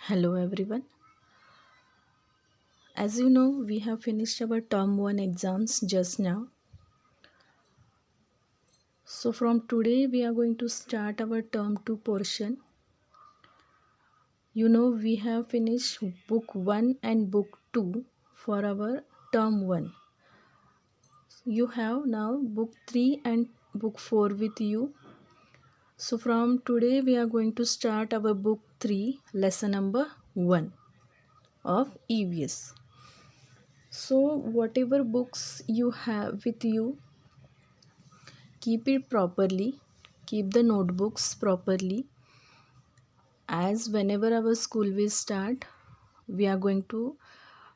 Hello everyone. As you know, we have finished our term 1 exams just now. So from today we are going to start our term 2 portion. You know, we have finished book 1 and book 2 for our term 1. You have now book 3 and book 4 with you. So from today we are going to start our book 3 lesson number 1 of EVS. So whatever books you have with you, keep it properly, keep the notebooks properly, as whenever our school will start, we are going to,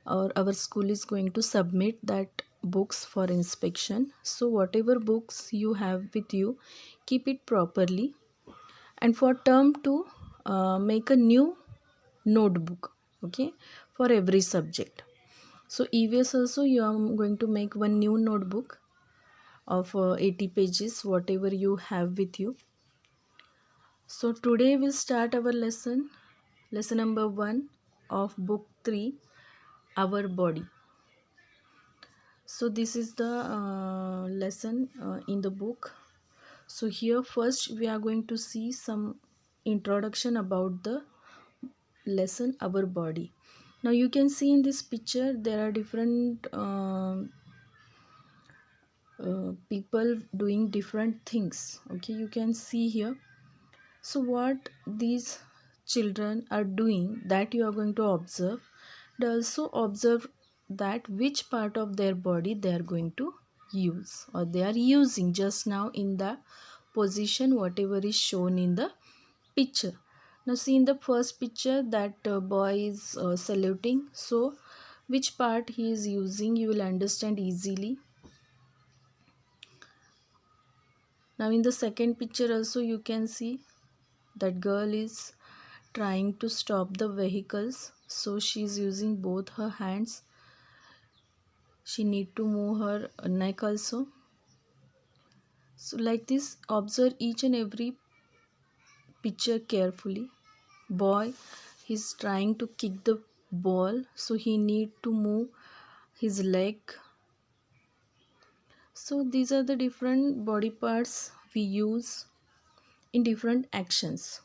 or our school is going to submit that books for inspection. So whatever books you have with you, keep it properly. And for term 2, make a new notebook, okay, for every subject. So EVS also, you are going to make one new notebook of 80 pages, whatever you have with you. So today we'll start our lesson number 1 of book 3, Our Body. So this is the lesson in the book. So here first we are going to see some introduction about the lesson Our Body. Now you can see in this picture there are different people doing different things. Okay, you can see here. So what these children are doing, that you are going to observe. They also observe that which part of their body they are going to use, or they are using just now in the position whatever is shown in the picture. Now see in the first picture that boy is saluting. So which part he is using, you will understand easily. Now in the second picture also you can see that girl is trying to stop the vehicles, so she is using both her hands. She need to move her neck also. So like this, observe each and every picture carefully. Boy, he's trying to kick the ball, so he need to move his leg. So these are the different body parts we use in different actions.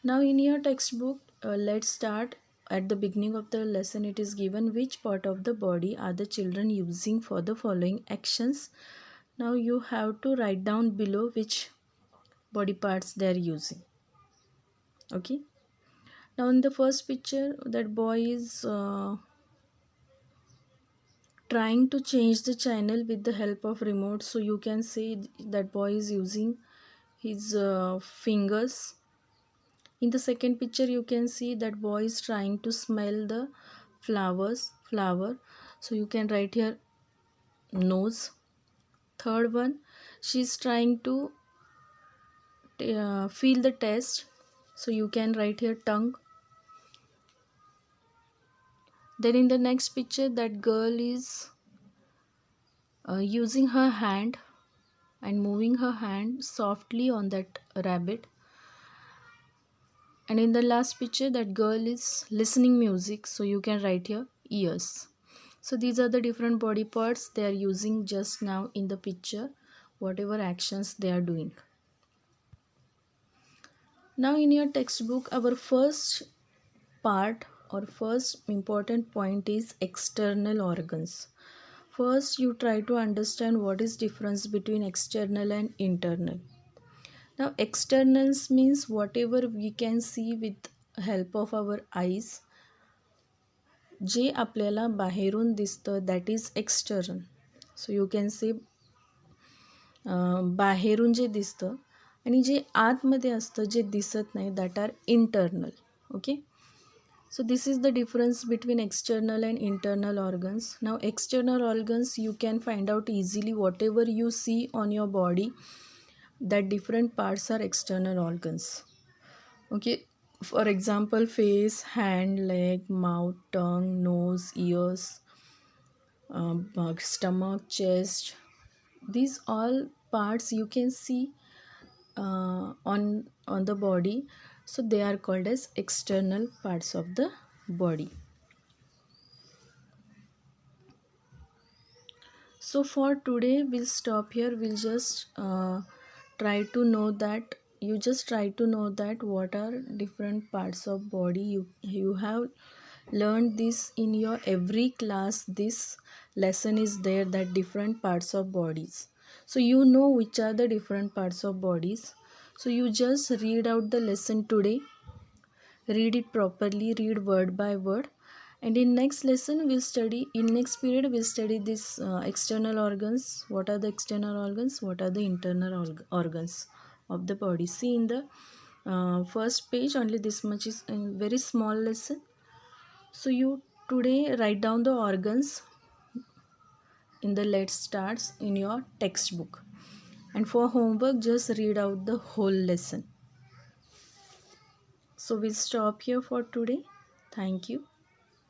Now in your textbook, let's start. At the beginning of the lesson, it is given which part of the body are the children using for the following actions. Now you have to write down below which body parts they are using. Okay. Now in the first picture, that boy is trying to change the channel with the help of remote. So you can see that boy is using his fingers. In the second picture you can see that boy is trying to smell the flower, so you can write here nose. Third one, she is trying to feel the taste, so you can write here tongue. Then in the next picture, that girl is using her hand and moving her hand softly on that rabbit. And in the last picture, that girl is listening music, so you can write here ears. So these are the different body parts they are using just now in the picture, whatever actions they are doing. Now in your textbook, our first part or first important point is external organs. First, you try to understand what is difference between external and internal. Now externals means whatever we can see with help of our eyes. जे आपल्याला बाहेरून दिसतं that is external. So you can say बाहेरून जे दिसतं आणि जे आतमध्ये असतं जे दिसत नाही that are internal. Okay. So this is the difference between external and internal organs. Now external organs you can find out easily whatever you see on your body, that different parts are external organs. Okay, for example face, hand, leg, mouth, tongue, nose, ears, stomach, chest. These all parts you can see on on the body, so they are called as external parts of the body. So for today we'll stop here. We'll just try to know that you just try to know that what are different parts of body. You have learned this in your every class. This lesson is there, that different parts of bodies, so you know which are the different parts of bodies. So you just read out the lesson today, read it properly, read word by word, and in next lesson we'll study, in next period we'll study this external organs. What are the external organs, what are the internal organs of the body. See, in the first page only this much is a very small lesson. So you today write down the organs in the let's starts in your textbook, and for homework just read out the whole lesson. So we'll stop here for today. Thank you.